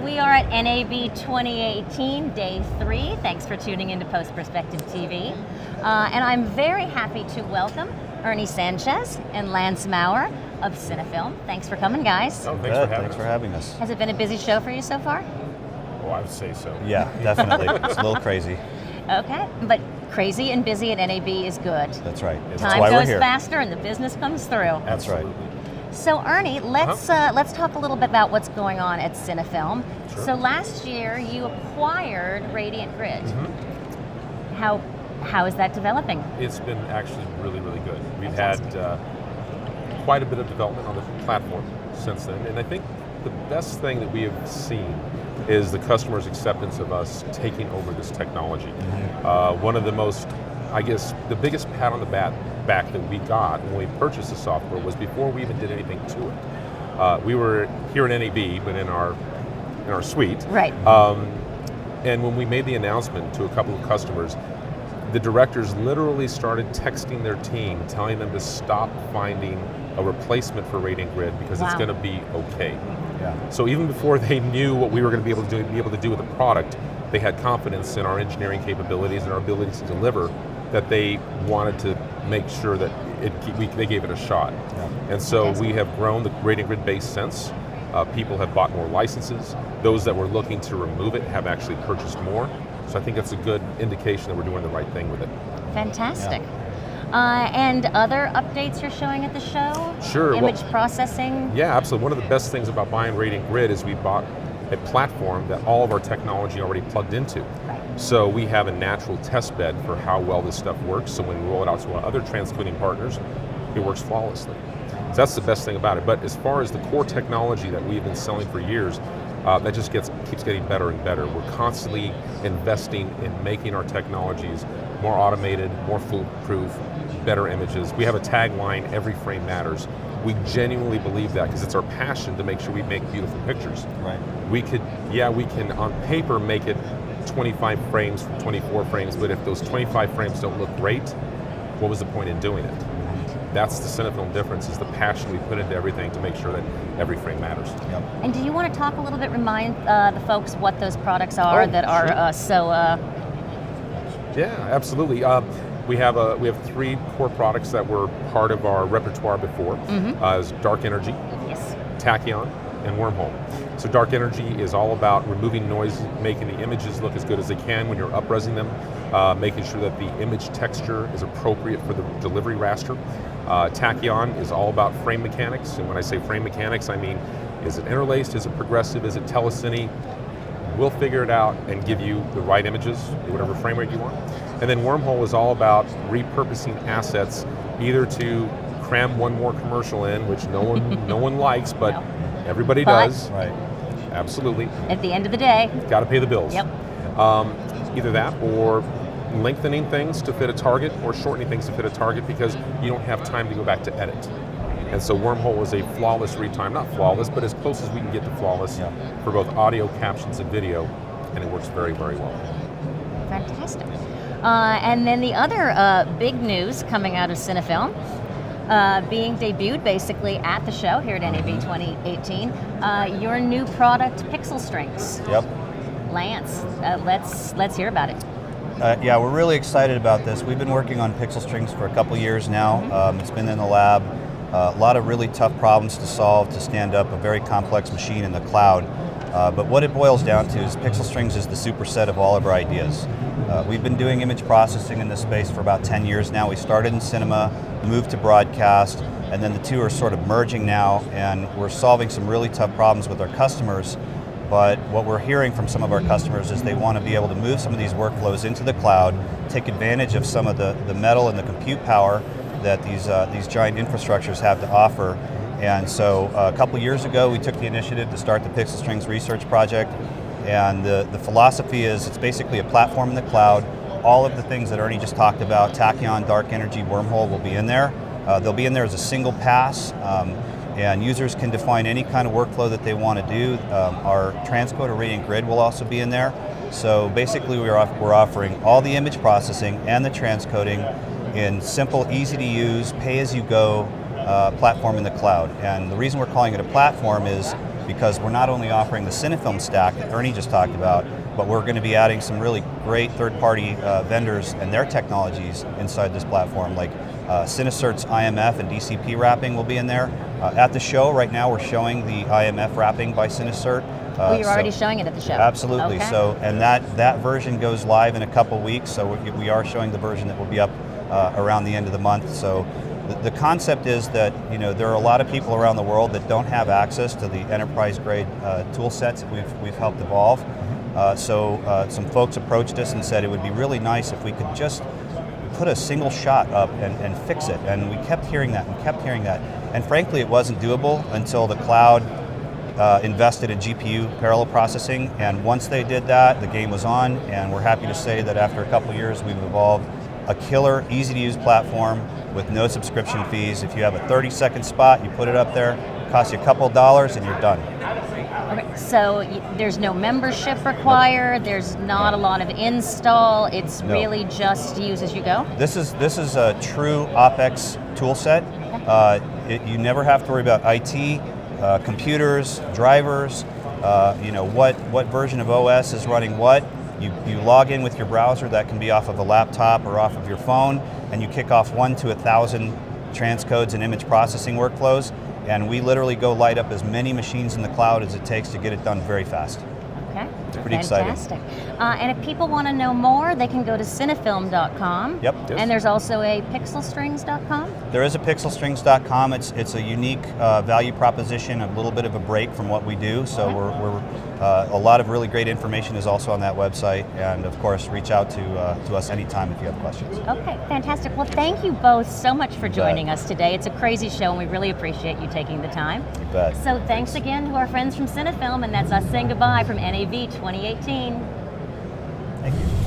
We are at NAB 2018, Day 3. Thanks for tuning into Post Perspective TV. And I'm very happy to welcome Ernie Sanchez and Lance Maurer of Cinnafilm. Thanks for coming, guys. Oh, Thanks for having us. Has it been a busy show for you so far? Oh, I would say so. Yeah, definitely. It's a little crazy. Okay, but crazy and busy at NAB is good. That's right. That's Time why we're goes here. faster and the business comes through. That's right. So Ernie, let's talk a little bit about what's going on at Cinnafilm. Sure. So last year you acquired Radiant Grid. How is that developing? It's been actually really, really good. We've had quite a bit of development on the platform since then, and I think the best thing that we have seen is the customer's acceptance of us taking over this technology. One of the most, I guess, the biggest pat on the back that we got when we purchased the software was before we even did anything to it. We were here at NAB, but in our suite. Right. And when we made the announcement to a couple of customers, the directors literally started texting their team, telling them to stop finding a replacement for Radiant Grid because it's going to be okay. Yeah. So even before they knew what we were going to be able to do with the product, they had confidence in our engineering capabilities and our ability to deliver, that they wanted to make sure that they gave it a shot. Yeah. And so we have grown the Radiant Grid base since. People have bought more licenses. Those that were looking to remove it have actually purchased more. So I think that's a good indication that we're doing the right thing with it. Fantastic. And other updates you're showing at the show? Sure. Image processing? Yeah, absolutely. One of the best things about buying Radiant Grid is we bought a platform that all of our technology already plugged into. Right. So we have a natural test bed for how well this stuff works. So when we roll it out to our other transcoding partners, it works flawlessly. So that's the best thing about it. But as far as the core technology that we've been selling for years, that just keeps getting better and better. We're constantly investing in making our technologies more automated, more foolproof, better images. We have a tagline, every frame matters. We genuinely believe that because it's our passion to make sure we make beautiful pictures. Right. We can on paper make it 25 frames from 24 frames, but if those 25 frames don't look great, what was the point in doing it? That's the Cinnafilm difference, is the passion we put into everything to make sure that every frame matters. Yep. And do you want to talk a little bit, remind the folks what those products are that are so... Yeah, absolutely. We have 3 core products that were part of our repertoire before. Is Dark Energy, Tachyon, and Wormhole. So Dark Energy is all about removing noise, making the images look as good as they can when you're up-resing them, making sure that the image texture is appropriate for the delivery raster. Tachyon is all about frame mechanics, and when I say frame mechanics, I mean, is it interlaced, is it progressive, is it telecine? We'll figure it out and give you the right images, whatever frame rate you want. And then Wormhole is all about repurposing assets, either to cram one more commercial in, which no one likes, but everybody does. Right. Absolutely. At the end of the day. Got to pay the bills. Yep. Either that or lengthening things to fit a target or shortening things to fit a target because you don't have time to go back to edit. And so Wormhole is a flawless retime, not flawless, but as close as we can get to flawless for both audio, captions, and video, and it works very, very well. Fantastic. And then the other big news coming out of Cinnafilm, being debuted basically at the show here at NAB 2018, your new product, PixelStrings. Yep. Lance, let's hear about it. Yeah, we're really excited about this. We've been working on PixelStrings for a couple years now. It's been in the lab. A lot of really tough problems to solve to stand up a very complex machine in the cloud. But what it boils down to is PixelStrings is the superset of all of our ideas. We've been doing image processing in this space for about 10 years now. We started in cinema, moved to broadcast, and then the two are sort of merging now, and we're solving some really tough problems with our customers. But what we're hearing from some of our customers is they want to be able to move some of these workflows into the cloud, take advantage of some of the metal and the compute power that these giant infrastructures have to offer. And so a couple years ago, we took the initiative to start the PixelStrings research project. And the philosophy is it's basically a platform in the cloud. All of the things that Ernie just talked about, Tachyon, Dark Energy, Wormhole will be in there. They'll be in there as a single pass. And users can define any kind of workflow that they want to do. Our transcoder Radiant Grid will also be in there. So basically we're offering all the image processing and the transcoding in simple, easy to use, pay-as-you-go platform in the cloud. And the reason we're calling it a platform is because we're not only offering the Cinnafilm stack that Ernie just talked about, but we're going to be adding some really great third-party vendors and their technologies inside this platform, like Cinecert's IMF and DCP wrapping will be in there. At the show right now, we're showing the IMF wrapping by Cinecert. You're already showing it at the show. Absolutely. Okay. So, and that version goes live in a couple weeks. So we are showing the version that will be up around the end of the month. So the concept is that there are a lot of people around the world that don't have access to the enterprise grade tool sets that we've helped evolve. So some folks approached us and said it would be really nice if we could just put a single shot up and fix it. And we kept hearing that and kept hearing that. And frankly, it wasn't doable until the cloud invested in GPU parallel processing. And once they did that, the game was on. And we're happy to say that after a couple years, we've evolved a killer, easy to use platform with no subscription fees. If you have a 30-second spot, you put it up there, costs you a couple of dollars, and you're done. Okay, so there's no membership required. There's not a lot of install. It's really just use as you go. This is a true OpEx tool set. You never have to worry about IT, computers, drivers. What version of OS is running what. You log in with your browser. That can be off of a laptop or off of your phone, and you kick off 1 to 1,000 transcodes and image processing workflows. And we literally go light up as many machines in the cloud as it takes to get it done very fast. Okay, it's pretty exciting. And if people want to know more, they can go to Cinnafilm.com. Yep. Yes. And there's also a PixelStrings.com. There is a PixelStrings.com. It's a unique value proposition, a little bit of a break from what we do. So we're a lot of really great information is also on that website. And of course, reach out to us anytime if you have questions. Okay, fantastic. Well, thank you both so much for joining us today. It's a crazy show, and we really appreciate you taking the time. You bet. So thanks again to our friends from Cinnafilm, and that's us saying goodbye from NAB 2018. Thank you.